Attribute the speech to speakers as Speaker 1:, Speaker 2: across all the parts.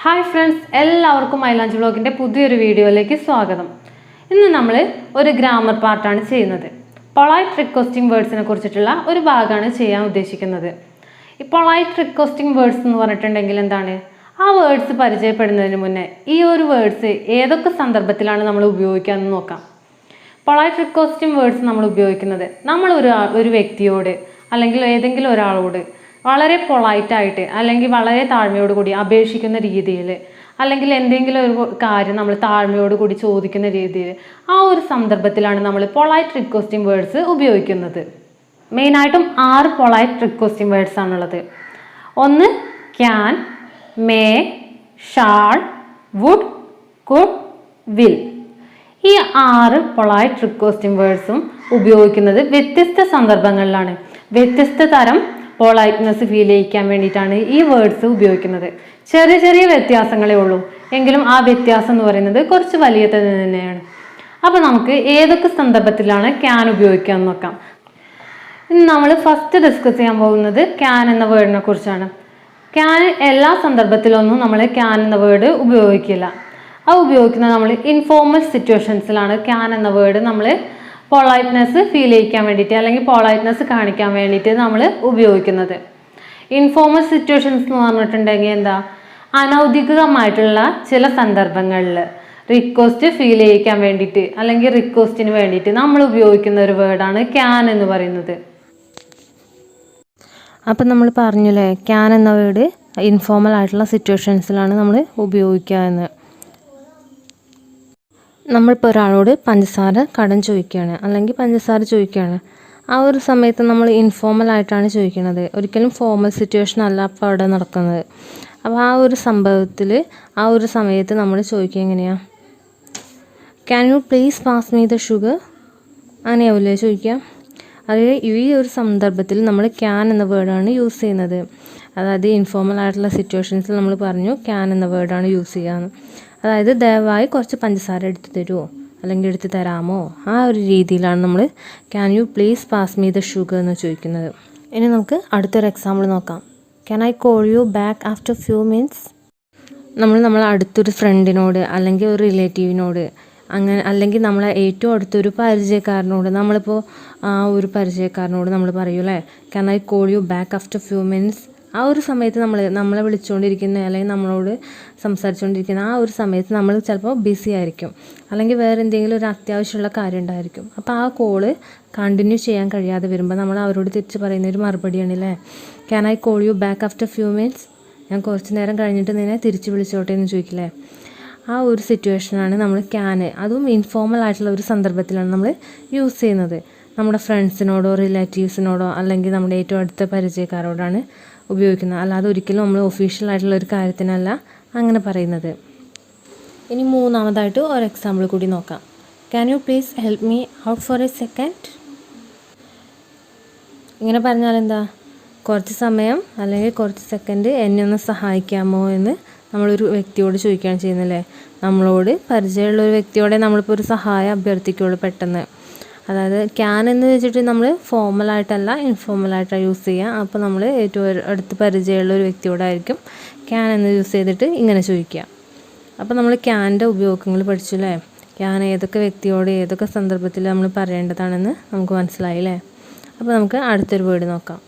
Speaker 1: Hi friends, എല്ലാവർക്കും മൈലാഞ്ചി വ്ലോഗിൻ്റെ പുതിയൊരു വീഡിയോയിലേക്ക് സ്വാഗതം. ഇന്ന് നമ്മൾ ഒരു ഗ്രാമർ പാർട്ടാണ് ചെയ്യുന്നത്. പൊളൈറ്റ് റിക്വസ്റ്റിംഗ് വേർഡ്സിനെ കുറിച്ചിട്ടുള്ള ഒരു ഭാഗമാണ് ചെയ്യാൻ ഉദ്ദേശിക്കുന്നത്. ഈ പൊളൈറ്റ് റിക്വസ്റ്റിംഗ് വേർഡ്സ് എന്ന് പറഞ്ഞിട്ടുണ്ടെങ്കിൽ എന്താണ്? ആ വേർഡ്സ് പരിചയപ്പെടുന്നതിന് മുന്നേ ഈ ഒരു വേർഡ്സ് ഏതൊക്കെ സന്ദർഭത്തിലാണ് നമ്മൾ ഉപയോഗിക്കാമെന്ന് നോക്കാം. പൊളൈറ്റ് റിക്വസ്റ്റിംഗ് വേർഡ്സ് നമ്മൾ ഉപയോഗിക്കുന്നത് നമ്മൾ ഒരു വ്യക്തിയോട് അല്ലെങ്കിൽ ഏതെങ്കിലും ഒരാളോട് വളരെ പൊളൈറ്റായിട്ട് അല്ലെങ്കിൽ വളരെ താഴ്മയോട് കൂടി അപേക്ഷിക്കുന്ന രീതിയിൽ അല്ലെങ്കിൽ എന്തെങ്കിലും ഒരു കാര്യം നമ്മൾ താഴ്മയോട് കൂടി ചോദിക്കുന്ന രീതിയിൽ ആ ഒരു സന്ദർഭത്തിലാണ് നമ്മൾ പൊളൈറ്റ് റിക്വസ്റ്റിംഗ് വേർഡ്സ് ഉപയോഗിക്കുന്നത്. മെയിനായിട്ടും 6 പൊളൈറ്റ് റിക്വസ്റ്റിംഗ് വേർഡ്സ് ആണുള്ളത്. ഒന്ന് can, may, shall, would, could, will. ഈ 6 പൊളൈറ്റ് റിക്വസ്റ്റിംഗ് വേർഡ്സും ഉപയോഗിക്കുന്നത് വ്യത്യസ്ത സന്ദർഭങ്ങളിലാണ്. വ്യത്യസ്ത തരം പൊളൈറ്റ്നെസ് ഫീൽ ചെയ്യിക്കാൻ വേണ്ടിയിട്ടാണ് ഈ വേർഡ്സ് ഉപയോഗിക്കുന്നത്. ചെറിയ ചെറിയ വ്യത്യാസങ്ങളേ ഉള്ളൂ, എങ്കിലും ആ വ്യത്യാസം എന്ന് പറയുന്നത് കുറച്ച് വലിയ തന്നെയാണ്. അപ്പോൾ നമുക്ക് ഏതൊക്കെ സന്ദർഭത്തിലാണ് ക്യാൻ ഉപയോഗിക്കുക എന്ന് നോക്കാം. ഇന്ന് നമ്മൾ ഫസ്റ്റ് ഡിസ്കസ് ചെയ്യാൻ പോകുന്നത് ക്യാൻ എന്ന വേർഡിനെ കുറിച്ചാണ്. ക്യാൻ എല്ലാ സന്ദർഭത്തിലൊന്നും നമ്മൾ ക്യാൻ എന്ന വേർഡ് ഉപയോഗിക്കില്ല. അത് ഉപയോഗിക്കുന്നത് നമ്മൾ ഇൻഫോർമൽ സിറ്റുവേഷൻസിലാണ് ക്യാൻ എന്ന വേർഡ് നമ്മൾ പൊളൈറ്റ്നെസ് ഫീൽ ചെയ്യിക്കാൻ വേണ്ടിയിട്ട് അല്ലെങ്കിൽ പൊളൈറ്റ്നെസ് കാണിക്കാൻ വേണ്ടിയിട്ട് നമ്മൾ ഉപയോഗിക്കുന്നത്. ഇൻഫോർമൽ സിറ്റുവേഷൻസ് എന്ന് പറഞ്ഞിട്ടുണ്ടെങ്കിൽ എന്താ? അനൗദ്യോഗികമായിട്ടുള്ള ചില സന്ദർഭങ്ങളിൽ റിക്വസ്റ്റ് ഫീൽ ചെയ്യിക്കാൻ വേണ്ടിയിട്ട് അല്ലെങ്കിൽ റിക്വസ്റ്റിന് വേണ്ടിയിട്ട് നമ്മൾ ഉപയോഗിക്കുന്ന ഒരു വേർഡാണ് ക്യാൻ എന്ന് പറയുന്നത്.
Speaker 2: അപ്പം നമ്മൾ പറഞ്ഞില്ലേ, ക്യാൻ എന്ന വേർഡ് ഇൻഫോർമൽ ആയിട്ടുള്ള സിറ്റുവേഷൻസിലാണ് നമ്മൾ ഉപയോഗിക്കുക എന്ന്. നമ്മളിപ്പോൾ ഒരാളോട് പഞ്ചസാര കടം ചോദിക്കുകയാണ് അല്ലെങ്കിൽ പഞ്ചസാര ചോദിക്കുകയാണ്. ആ ഒരു സമയത്ത് നമ്മൾ ഇൻഫോർമൽ ആയിട്ടാണ് ചോദിക്കുന്നത്, ഒരിക്കലും ഫോർമൽ സിറ്റുവേഷൻ അല്ല അപ്പോൾ അവിടെ നടക്കുന്നത്. അപ്പോൾ ആ ഒരു സംഭവത്തിൽ ആ ഒരു സമയത്ത് നമ്മൾ ചോദിക്കുക എങ്ങനെയാണ്? Can you please pass me the sugar? അങ്ങനെയാവില്ലേ ചോദിക്കുക. അതായത് ഈ ഒരു സന്ദർഭത്തിൽ നമ്മൾ ക്യാൻ എന്ന വേർഡാണ് യൂസ് ചെയ്യുന്നത്. അതായത് ഇൻഫോർമൽ ആയിട്ടുള്ള സിറ്റുവേഷൻസിൽ നമ്മൾ പറഞ്ഞു ക്യാൻ എന്ന വേർഡാണ് യൂസ് ചെയ്യാമെന്ന്. അതായത് ദയവായി കുറച്ച് പഞ്ചസാര എടുത്ത് തരുമോ അല്ലെങ്കിൽ എടുത്ത് തരാമോ, ആ ഒരു രീതിയിലാണ് നമ്മൾ can you please pass me the sugar എന്ന് ചോദിക്കുന്നത്. ഇനി നമുക്ക് അടുത്തൊരു എക്സാമ്പിൾ നോക്കാം. Can I call you back after few minutes? നമ്മൾ അടുത്തൊരു ഫ്രണ്ടിനോട് അല്ലെങ്കിൽ ഒരു റിലേറ്റീവിനോട് അങ്ങനെ അല്ലെങ്കിൽ നമ്മളെ ഏറ്റവും അടുത്തൊരു പരിചയക്കാരനോട് നമ്മളിപ്പോൾ ആ ഒരു പരിചയക്കാരനോട് നമ്മൾ പറയൂലേ can I call you back after few minutes. ആ ഒരു സമയത്ത് നമ്മളെ വിളിച്ചുകൊണ്ടിരിക്കുന്ന അല്ലെങ്കിൽ നമ്മളോട് സംസാരിച്ചുകൊണ്ടിരിക്കുന്ന ആ ഒരു സമയത്ത് നമ്മൾ ചിലപ്പോൾ ബിസി ആയിരിക്കും അല്ലെങ്കിൽ വേറെ എന്തെങ്കിലും ഒരു അത്യാവശ്യമുള്ള കാര്യം ഉണ്ടായിരിക്കും. അപ്പോൾ ആ കോള് കണ്ടിന്യൂ ചെയ്യാൻ കഴിയാതെ വരുമ്പോൾ നമ്മൾ അവരോട് തിരിച്ച് പറയുന്ന ഒരു മറുപടിയാണല്ലേ can I call you back after few minutes? ഞാൻ കുറച്ച് നേരം കഴിഞ്ഞിട്ട് നിന്നെ തിരിച്ച് വിളിച്ചോട്ടെ എന്ന് ചോദിക്കില്ലേ. ആ ഒരു സിറ്റുവേഷനാണ് നമ്മൾ ക്യാന്, അതും ഇൻഫോർമൽ ആയിട്ടുള്ള ഒരു സന്ദർഭത്തിലാണ് നമ്മൾ യൂസ് ചെയ്യുന്നത്. നമ്മുടെ ഫ്രണ്ട്സിനോടോ റിലേറ്റീവ്സിനോടോ അല്ലെങ്കിൽ നമ്മുടെ ഏറ്റവും അടുത്ത പരിചയക്കാരോടാണ് ഉപയോഗിക്കുന്നത്. അല്ലാതെ ഒരിക്കലും നമ്മൾ ഒഫീഷ്യൽ ആയിട്ടുള്ള ഒരു കാര്യത്തിനല്ല അങ്ങനെ പറയുന്നത്. ഇനി മൂന്നാമതായിട്ട് ഒരു എക്സാമ്പിൾ കൂടി നോക്കാം. Can you please help me out for A second? ഇങ്ങനെ പറഞ്ഞാൽ എന്താ? കുറച്ച് സമയം അല്ലെങ്കിൽ കുറച്ച് സെക്കൻഡ് എന്നെ ഒന്ന് സഹായിക്കാമോ എന്ന് നമ്മളൊരു വ്യക്തിയോട് ചോദിക്കുകയാണ് ചെയ്യുന്നല്ലേ. നമ്മളോട് പരിചയമുള്ള ഒരു വ്യക്തിയോടെ നമ്മളിപ്പോൾ ഒരു സഹായം അഭ്യർത്ഥിക്കുകയുള്ളൂ പെട്ടെന്ന്. അതായത് ക്യാൻ എന്ന് വെച്ചിട്ട് നമ്മൾ ഫോർമലായിട്ടല്ല ഇൻഫോർമലായിട്ടാണ് യൂസ് ചെയ്യുക. അപ്പോൾ നമ്മൾ ഏറ്റവും അടുത്ത് പരിചയമുള്ള ഒരു വ്യക്തിയോടായിരിക്കും ക്യാൻ എന്ന് യൂസ് ചെയ്തിട്ട് ഇങ്ങനെ ചോദിക്കുക. അപ്പോൾ നമ്മൾ ക്യാൻ്റെ ഉപയോഗങ്ങൾ പഠിച്ചു അല്ലേ. ക്യാൻ ഏതൊക്കെ വ്യക്തിയോട് ഏതൊക്കെ സന്ദർഭത്തിൽ നമ്മൾ പറയേണ്ടതാണെന്ന് നമുക്ക് മനസ്സിലായില്ലേ. അപ്പോൾ നമുക്ക് അടുത്തൊരു വേർഡ് നോക്കാം.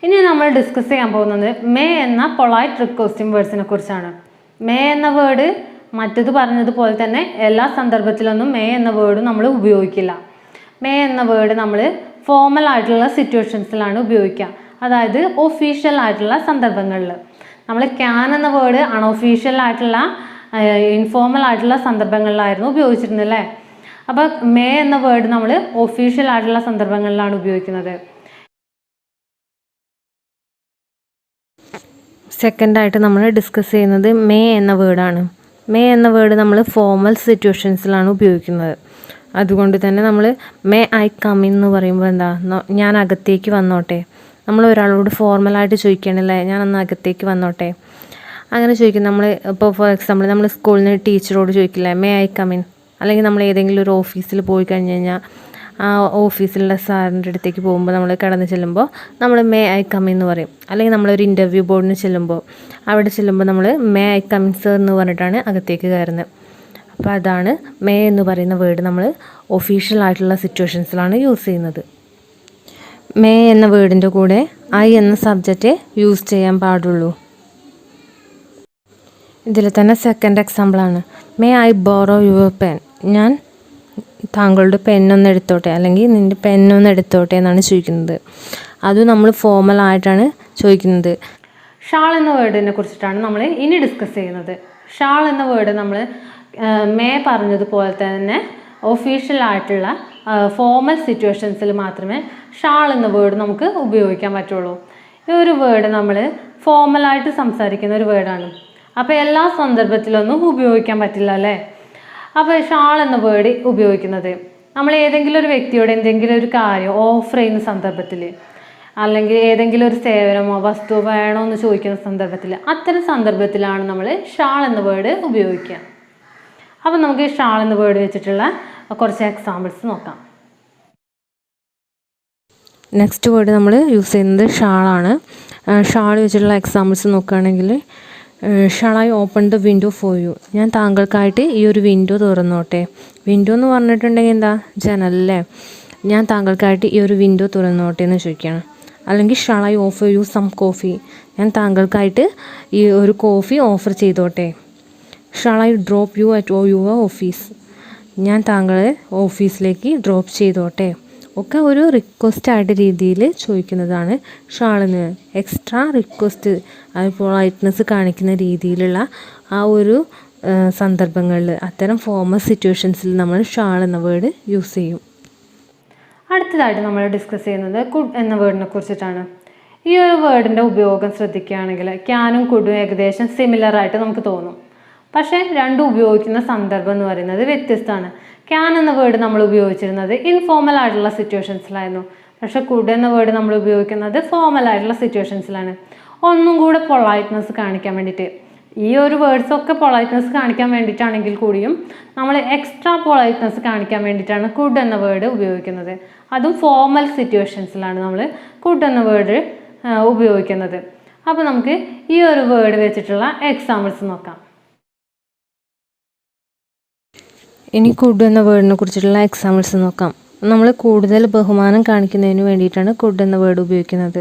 Speaker 1: ഇനി നമ്മൾ ഡിസ്കസ് ചെയ്യാൻ പോകുന്നത് മേ എന്ന പൊളൈറ്റ് റിക്വസ്റ്റിംഗ് വേർഡ്സിനെ കുറിച്ചാണ്. മേ എന്ന വേർഡ് മറ്റത് പറഞ്ഞതുപോലെ തന്നെ എല്ലാ സന്ദർഭത്തിലൊന്നും മേ എന്ന വേർഡ് നമ്മൾ ഉപയോഗിക്കില്ല. മേ എന്ന വേർഡ് നമ്മൾ ഫോർമൽ ആയിട്ടുള്ള സിറ്റുവേഷൻസിലാണ് ഉപയോഗിക്കുക, അതായത് ഒഫീഷ്യൽ ആയിട്ടുള്ള സന്ദർഭങ്ങളിൽ. നമ്മൾ ക്യാൻ എന്ന വേർഡ് അൺഒഫീഷ്യൽ ആയിട്ടുള്ള ഇൻഫോർമൽ ആയിട്ടുള്ള സന്ദർഭങ്ങളിലായിരുന്നു ഉപയോഗിച്ചിരുന്നത് അല്ലേ. അപ്പോൾ മേ എന്ന വേർഡ് നമ്മൾ ഒഫീഷ്യൽ ആയിട്ടുള്ള സന്ദർഭങ്ങളിലാണ് ഉപയോഗിക്കുന്നത്.
Speaker 2: സെക്കൻഡായിട്ട് നമ്മൾ ഡിസ്കസ് ചെയ്യുന്നത് മേ എന്ന വേർഡാണ്. മേ എന്ന വേർഡ് നമ്മൾ ഫോർമൽ സിറ്റുവേഷൻസിലാണ് ഉപയോഗിക്കുന്നത്. അതുകൊണ്ട് തന്നെ നമ്മൾ മേ ഐ കം ഇൻ എന്ന് പറയുമ്പോൾ എന്താ, ഞാൻ അകത്തേക്ക് വന്നോട്ടെ. നമ്മൾ ഒരാളോട് ഫോർമലായിട്ട് ചോദിക്കണല്ലേ, ഞാനൊന്ന് അകത്തേക്ക് വന്നോട്ടെ അങ്ങനെ ചോദിക്കും. നമ്മൾ ഇപ്പോൾ ഫോർ എക്സാമ്പിൾ നമ്മൾ സ്കൂളിൽ നിന്ന് ടീച്ചറോട് ചോദിക്കില്ലേ മേ ഐ കം ഇൻ? അല്ലെങ്കിൽ നമ്മൾ ഏതെങ്കിലും ഒരു ഓഫീസിൽ പോയി കഴിഞ്ഞ് കഴിഞ്ഞാൽ ആ ഓഫീസിലുള്ള സാറിൻ്റെ അടുത്തേക്ക് പോകുമ്പോൾ നമ്മൾ കടന്ന് ചെല്ലുമ്പോൾ നമ്മൾ മേ ഐ കം എന്ന് പറയും. അല്ലെങ്കിൽ നമ്മളൊരു ഇൻ്റർവ്യൂ ബോർഡിന് ചെല്ലുമ്പോൾ അവിടെ ചെല്ലുമ്പോൾ നമ്മൾ മേ ഐ കം സർ എന്ന് പറഞ്ഞിട്ടാണ് അകത്തേക്ക് കയറുന്നത്. അപ്പോൾ അതാണ് മേ എന്ന് പറയുന്ന വേർഡ് നമ്മൾ ഒഫീഷ്യൽ ആയിട്ടുള്ള സിറ്റുവേഷൻസിലാണ് യൂസ് ചെയ്യുന്നത്. മേ എന്ന വേർഡിൻ്റെ കൂടെ ഐ എന്ന സബ്ജക്റ്റ് യൂസ് ചെയ്യാൻ പാടുള്ളൂ. ഇതിൽ തന്നെ സെക്കൻഡ് എക്സാമ്പിളാണ് may I borrow your pen. ഞാൻ താങ്കളുടെ പെന്നൊന്ന് എടുത്തോട്ടെ അല്ലെങ്കിൽ നിൻ്റെ പെന്നൊന്ന് എടുത്തോട്ടെ എന്നാണ് ചോദിക്കുന്നത്. അതും നമ്മൾ ഫോമലായിട്ടാണ് ചോദിക്കുന്നത്.
Speaker 1: ഷാൾ എന്ന വേർഡിനെ കുറിച്ചിട്ടാണ് നമ്മൾ ഇനി ഡിസ്കസ് ചെയ്യുന്നത്. ഷാൾ എന്ന വേർഡ് നമ്മൾ മേ പറഞ്ഞതുപോലെ തന്നെ ഒഫീഷ്യൽ ആയിട്ടുള്ള ഫോമൽ സിറ്റുവേഷൻസിൽ മാത്രമേ ഷാൾ എന്ന വേർഡ് നമുക്ക് ഉപയോഗിക്കാൻ പറ്റുള്ളൂ. ഈ ഒരു വേർഡ് നമ്മൾ ഫോമലായിട്ട് സംസാരിക്കുന്ന ഒരു വേർഡാണ്. അപ്പോൾ എല്ലാ സന്ദർഭത്തിലൊന്നും ഉപയോഗിക്കാൻ പറ്റില്ല അല്ലേ. അപ്പോൾ ഷാൾ എന്ന വേർഡ് ഉപയോഗിക്കുന്നത് നമ്മൾ ഏതെങ്കിലും ഒരു വ്യക്തിയോട് എന്തെങ്കിലും ഒരു കാര്യം ഓഫർ ചെയ്യുന്ന സന്ദർഭത്തിൽ, അല്ലെങ്കിൽ ഏതെങ്കിലും ഒരു സേവനമോ വസ്തുവോ വേണോ എന്ന് ചോദിക്കുന്ന സന്ദർഭത്തിൽ, അത്തരം സന്ദർഭത്തിലാണ് നമ്മൾ ഷാൾ എന്ന വേർഡ് ഉപയോഗിക്കുക. അപ്പം നമുക്ക് ഈ ഷാൾ എന്ന വേർഡ് വെച്ചിട്ടുള്ള കുറച്ച് എക്സാമ്പിൾസ് നോക്കാം.
Speaker 2: നെക്സ്റ്റ് വേർഡ് നമ്മൾ യൂസ് ചെയ്യുന്നത് ഷാളാണ്. ഷാൾ വെച്ചിട്ടുള്ള എക്സാമ്പിൾസ് നോക്കുകയാണെങ്കിൽ shawl I open the window for you. ഞാൻ താങ്കൾക്കായിട്ട് ഈ ഒരു വിൻഡോ തുറന്നോട്ടെ. വിൻഡോ എന്ന് പറഞ്ഞിട്ടുണ്ടെങ്കിൽ എന്താ, ജനലല്ലേ. ഞാൻ താങ്കൾക്കായിട്ട് ഈ ഒരു വിൻഡോ തുറന്നോട്ടെ എന്ന് ചോദിക്കുകയാണ്. അല്ലെങ്കിൽ shall I offer you some coffee. ഞാൻ താങ്കൾക്കായിട്ട് ഈ ഒരു കോഫി ഓഫർ ചെയ്തോട്ടെ. Shall I drop you at your office. ഞാൻ താങ്കളെ ഓഫീസിലേക്ക് ഡ്രോപ്പ് ചെയ്തോട്ടെ. ഒക്കെ ഒരു റിക്വസ്റ്റ് ആയിട്ട് രീതിയിൽ ചോദിക്കുന്നതാണ് ഷാളെന്ന്. എക്സ്ട്രാ റിക്വസ്റ്റ്, അത് പൊളൈറ്റ്നെസ് കാണിക്കുന്ന രീതിയിലുള്ള ആ ഒരു സന്ദർഭങ്ങളിൽ, അത്തരം ഫോമൽ സിറ്റുവേഷൻസിൽ നമ്മൾ ഷാൾ എന്ന വേർഡ് യൂസ് ചെയ്യും.
Speaker 1: അടുത്തതായിട്ട് നമ്മൾ ഡിസ്കസ് ചെയ്യുന്നത് കുഡ് എന്ന വേർഡിനെ കുറിച്ചിട്ടാണ്. ഈ ഒരു വേർഡിൻ്റെ ഉപയോഗം ശ്രദ്ധിക്കുകയാണെങ്കിൽ ക്യാനും കുഡും ഏകദേശം സിമിലർ ആയിട്ട് നമുക്ക് തോന്നും. പക്ഷേ രണ്ടും ഉപയോഗിക്കുന്ന സന്ദർഭം എന്ന് പറയുന്നത് വ്യത്യസ്തമാണ്. ക്യാൻ എന്ന വേർഡ് നമ്മൾ ഉപയോഗിച്ചിരുന്നത് ഇൻഫോർമൽ ആയിട്ടുള്ള സിറ്റുവേഷൻസിലായിരുന്നു. പക്ഷേ കുഡ് എന്ന വേർഡ് നമ്മൾ ഉപയോഗിക്കുന്നത് ഫോമൽ ആയിട്ടുള്ള സിറ്റുവേഷൻസിലാണ്. ഒന്നും കൂടെ പൊളൈറ്റ്നെസ് കാണിക്കാൻ വേണ്ടിയിട്ട്, ഈ ഒരു വേർഡ്സൊക്കെ പൊളൈറ്റ്നെസ് കാണിക്കാൻ വേണ്ടിയിട്ടാണെങ്കിൽ കൂടിയും നമ്മൾ എക്സ്ട്രാ പൊളൈറ്റ്നെസ് കാണിക്കാൻ വേണ്ടിയിട്ടാണ് കുഡ് എന്ന വേർഡ് ഉപയോഗിക്കുന്നത്. അതും ഫോമൽ സിറ്റുവേഷൻസിലാണ് നമ്മൾ കുഡ് എന്ന വേർഡ് ഉപയോഗിക്കുന്നത്. അപ്പോൾ നമുക്ക് ഈ ഒരു വേർഡ് വെച്ചിട്ടുള്ള എക്സാമ്പിൾസ് നോക്കാം.
Speaker 2: ഇനി കുഡ് എന്ന വേർഡിനെ കുറിച്ചിട്ടുള്ള എക്സാമ്പിൾസ് നോക്കാം. നമ്മൾ കൂടുതൽ ബഹുമാനം കാണിക്കുന്നതിന് വേണ്ടിയിട്ടാണ് കുഡ് എന്ന വേർഡ് ഉപയോഗിക്കുന്നത്.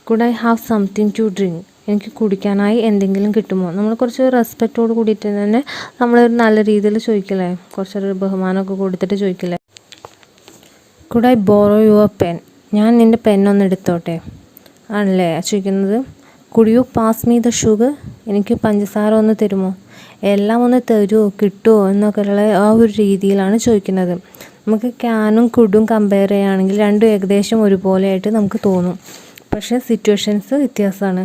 Speaker 2: Could I have something to drink. എനിക്ക് കുടിക്കാനായി എന്തെങ്കിലും കിട്ടുമോ. നമ്മൾ കുറച്ച് റെസ്പെക്റ്റോട് കൂടിയിട്ട് തന്നെ നമ്മളൊരു നല്ല രീതിയിൽ ചോദിക്കില്ലേ, കുറച്ചൊരു ബഹുമാനമൊക്കെ കൊടുത്തിട്ട് ചോദിക്കില്ലേ. Could I borrow your pen. ഞാൻ നിൻ്റെ പെന്നൊന്ന് എടുത്തോട്ടെ ആണല്ലേ ചോദിക്കുന്നത്. Could you pass me the sugar. എനിക്ക് പഞ്ചസാര ഒന്ന് തരുമോ. എല്ലാം ഒന്ന് തരുമോ കിട്ടുമോ എന്നൊക്കെയുള്ള ആ ഒരു രീതിയിലാണ് ചോദിക്കുന്നത്. നമുക്ക് ക്യാനും കുഡും കമ്പയർ ചെയ്യുകയാണെങ്കിൽ രണ്ടും ഏകദേശം ഒരുപോലെയായിട്ട് നമുക്ക് തോന്നും. പക്ഷേ സിറ്റുവേഷൻസ് വ്യത്യാസമാണ്.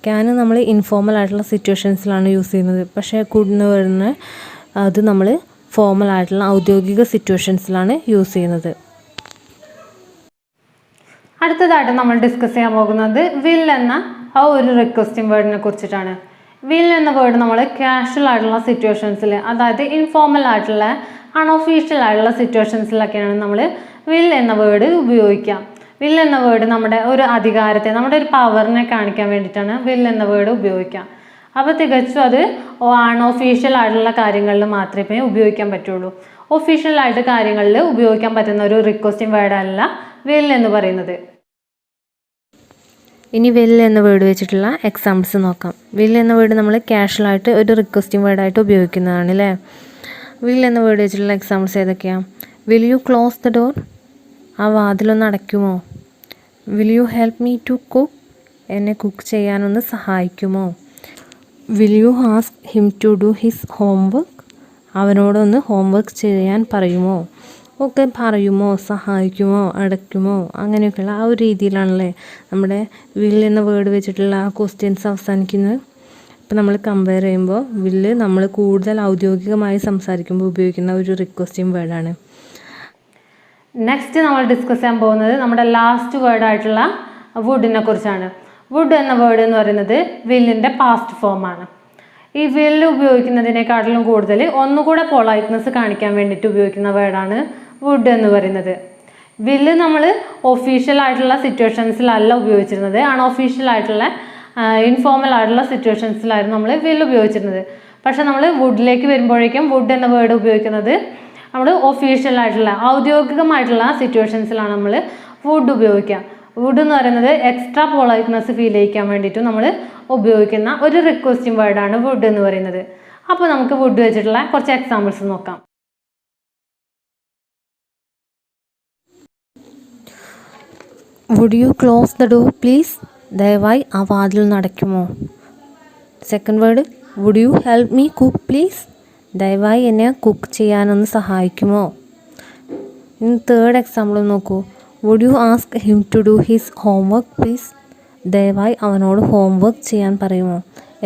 Speaker 2: ക്യാന് നമ്മൾ ഇൻഫോർമൽ ആയിട്ടുള്ള സിറ്റുവേഷൻസിലാണ് യൂസ് ചെയ്യുന്നത്. പക്ഷേ കുഡ് എന്ന് പറയുന്നത് അത് നമ്മൾ ഫോമൽ ആയിട്ടുള്ള ഔദ്യോഗിക സിറ്റുവേഷൻസിലാണ് യൂസ് ചെയ്യുന്നത്.
Speaker 1: അടുത്തതായിട്ട് നമ്മൾ ഡിസ്കസ് ചെയ്യാൻ പോകുന്നത് വിൽ എന്ന ആ ഒരു റിക്വസ്റ്റിംഗ് വേർഡിനെ കുറിച്ചിട്ടാണ്. വിൽ എന്ന വേർഡ് നമ്മൾ കാഷ്വൽ ആയിട്ടുള്ള സിറ്റുവേഷൻസിൽ, അതായത് ഇൻഫോർമൽ ആയിട്ടുള്ള അൺഒഫീഷ്യൽ ആയിട്ടുള്ള സിറ്റുവേഷൻസിലൊക്കെയാണ് നമ്മൾ വിൽ എന്ന വേർഡ് ഉപയോഗിക്കുക. വിൽ എന്ന വേർഡ് നമ്മുടെ ഒരു അധികാരത്തെ, നമ്മുടെ ഒരു പവറിനെ കാണിക്കാൻ വേണ്ടിയിട്ടാണ് വിൽ എന്ന വേർഡ് ഉപയോഗിക്കുക. അപ്പോൾ തികച്ചും അത് അൺഒഫീഷ്യൽ ആയിട്ടുള്ള കാര്യങ്ങളിൽ മാത്രമേ ഉപയോഗിക്കാൻ പറ്റുള്ളൂ. ഒഫീഷ്യലായിട്ട് കാര്യങ്ങളിൽ ഉപയോഗിക്കാൻ പറ്റുന്ന ഒരു റിക്വസ്റ്റിംഗ് വേർഡല്ല വിൽ എന്ന് പറയുന്നത്.
Speaker 2: ഇനി വിൽ എന്ന വേർഡ് വെച്ചിട്ടുള്ള എക്സാമ്പിൾസ് നോക്കാം. വിൽ എന്ന വേർഡ് നമ്മൾ കാഷ്വലായിട്ട് ഒരു റിക്വസ്റ്റിംഗ് വേർഡായിട്ട് ഉപയോഗിക്കുന്നതാണ് അല്ലേ. വിൽ എന്ന വേർഡ് വെച്ചിട്ടുള്ള എക്സാമ്പിൾസ് ഏതൊക്കെയാണ്? Will you close the door. ആ വാതിലൊന്ന് അടയ്ക്കുമോ. Will you help me to cook. എന്നെ കുക്ക് ചെയ്യാനൊന്ന് സഹായിക്കുമോ. Will you ask him to do his homework. അവനോടൊന്ന് ഹോംവർക്ക് ചെയ്യാൻ പറയുമോ. ഒക്കെ പറയുമോ, സഹായിക്കുമോ, അടയ്ക്കുമോ, അങ്ങനെയൊക്കെയുള്ള ആ ഒരു രീതിയിലാണല്ലേ നമ്മുടെ വിൽ എന്ന വേർഡ് വെച്ചിട്ടുള്ള ആ ക്വസ്റ്റ്യൻസ് അവസാനിക്കുന്നത്. ഇപ്പം നമ്മൾ കമ്പയർ ചെയ്യുമ്പോൾ വില്ല് നമ്മൾ കൂടുതൽ ഔദ്യോഗികമായി സംസാരിക്കുമ്പോൾ ഉപയോഗിക്കുന്ന ഒരു റിക്വസ്റ്റിംഗ് വേർഡാണ്.
Speaker 1: നെക്സ്റ്റ് നമ്മൾ ഡിസ്കസ് ചെയ്യാൻ പോകുന്നത് നമ്മുടെ ലാസ്റ്റ് വേർഡായിട്ടുള്ള വുഡിനെ കുറിച്ചാണ്. വുഡ് എന്ന വേർഡ് എന്ന് പറയുന്നത് വില്ലിൻ്റെ പാസ്റ്റ് ഫോമാണ്. ഈ വില്ല് ഉപയോഗിക്കുന്നതിനേക്കാട്ടിലും കൂടുതൽ ഒന്നുകൂടെ പൊളൈറ്റ്നെസ് കാണിക്കാൻ വേണ്ടിയിട്ട് ഉപയോഗിക്കുന്ന വേർഡാണ് വുഡ് എന്ന് പറയുന്നത്. വില്ല് നമ്മൾ ഒഫീഷ്യൽ ആയിട്ടുള്ള സിറ്റുവേഷൻസിലല്ല ഉപയോഗിച്ചിരുന്നത്, അൺഒഫീഷ്യൽ ആയിട്ടുള്ള ഇൻഫോർമൽ ആയിട്ടുള്ള സിറ്റുവേഷൻസിലായിരുന്നു നമ്മൾ വില്ല് ഉപയോഗിച്ചിരുന്നത്. പക്ഷെ നമ്മൾ വുഡിലേക്ക് വരുമ്പോഴേക്കും വുഡ് എന്ന വേർഡ് ഉപയോഗിക്കുന്നത് നമ്മൾ ഒഫീഷ്യൽ ആയിട്ടുള്ള ഔദ്യോഗികമായിട്ടുള്ള സിറ്റുവേഷൻസിലാണ് നമ്മൾ വുഡ് ഉപയോഗിക്കുക. വുഡ് എന്ന് പറയുന്നത് എക്സ്ട്രാ പൊളൈറ്റ്നെസ് ഫീൽ ചെയ്യിക്കാൻ വേണ്ടിയിട്ട് നമ്മൾ ഉപയോഗിക്കുന്ന ഒരു റിക്വസ്റ്റിംഗ് വേർഡാണ് വുഡ് എന്ന് പറയുന്നത്. അപ്പോൾ നമുക്ക് വുഡ് വെച്ചിട്ടുള്ള കുറച്ച് എക്സാമ്പിൾസ് നോക്കാം.
Speaker 2: Would you close the door please? ദയവായി ആ വാതിൽ നടക്കുമോ? Second word, would you help me cook please? ദയവായി എന്നെ കുക്ക് ചെയ്യാനൊന്ന് സഹായിക്കുമോ? ഇനി തേർഡ് എക്സാമ്പിൾ നോക്കൂ. Would you ask him to do his homework please? ദയവായി അവനോട് ഹോംവർക്ക് ചെയ്യാൻ പറയുമോ?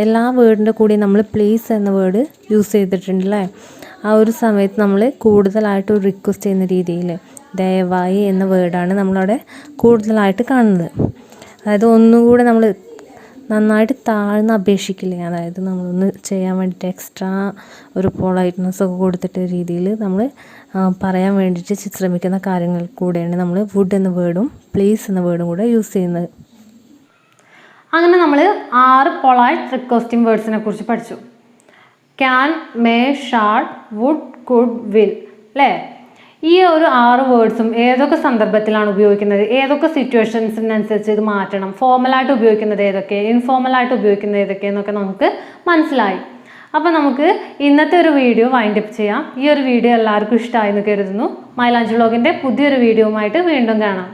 Speaker 2: എല്ലാ വേർഡിൻ്റെ കൂടി നമ്മൾ പ്ലീസ് എന്ന വേർഡ് യൂസ് ചെയ്തിട്ടുണ്ടല്ലേ. ആ ഒരു സമയത്ത് നമ്മൾ കൂടുതലായിട്ട് ഒരു റിക്വസ്റ്റ് ചെയ്യുന്ന രീതിയിൽ ദയവായി എന്ന വേർഡാണ് നമ്മളവിടെ കൂടുതലായിട്ട് കാണുന്നത്. അതായത് ഒന്നുകൂടെ നമ്മൾ നന്നായിട്ട് താഴ്ന്ന് അപേക്ഷിക്കില്ലേ, അതായത് നമ്മളൊന്ന് ചെയ്യാൻ വേണ്ടിയിട്ട് എക്സ്ട്രാ ഒരു പൊളൈറ്റ്നെസ് ഒക്കെ കൊടുത്തിട്ട് രീതിയിൽ നമ്മൾ പറയാൻ വേണ്ടിയിട്ട് ശ്രമിക്കുന്ന കാര്യങ്ങൾ കൂടെയാണ് നമ്മൾ വുഡ് എന്ന വേർഡും പ്ലീസ് എന്ന വേർഡും കൂടെ യൂസ് ചെയ്യുന്നത്.
Speaker 1: അങ്ങനെ നമ്മൾ 6 പൊളൈറ്റ് റിക്വസ്റ്റിംഗ് വേർഡ്സിനെ കുറിച്ച് പഠിച്ചു. Can, may, shall, would, could, will അല്ലേ? ഈ ഒരു 6 വേർഡ്സും ഏതൊക്കെ സന്ദർഭത്തിലാണ് ഉപയോഗിക്കുന്നത്, ഏതൊക്കെ സിറ്റുവേഷൻസിനനുസരിച്ച് ഇത് മാറ്റണം, ഫോർമലായിട്ട് ഉപയോഗിക്കുന്നത് ഏതൊക്കെ, ഇൻഫോർമലായിട്ട് ഉപയോഗിക്കുന്നത് ഏതൊക്കെ എന്നൊക്കെ നമുക്ക് മനസ്സിലായി. അപ്പോൾ നമുക്ക് ഇന്നത്തെ ഒരു വീഡിയോ വൈൻഡപ്പ് ചെയ്യാം. ഈ ഒരു വീഡിയോ എല്ലാവർക്കും ഇഷ്ടമായി എന്ന് കരുതുന്നു. മൈലാഞ്ചി വ്ളോഗിൻ്റെ പുതിയൊരു വീഡിയോയുമായിട്ട് വീണ്ടും കാണാം.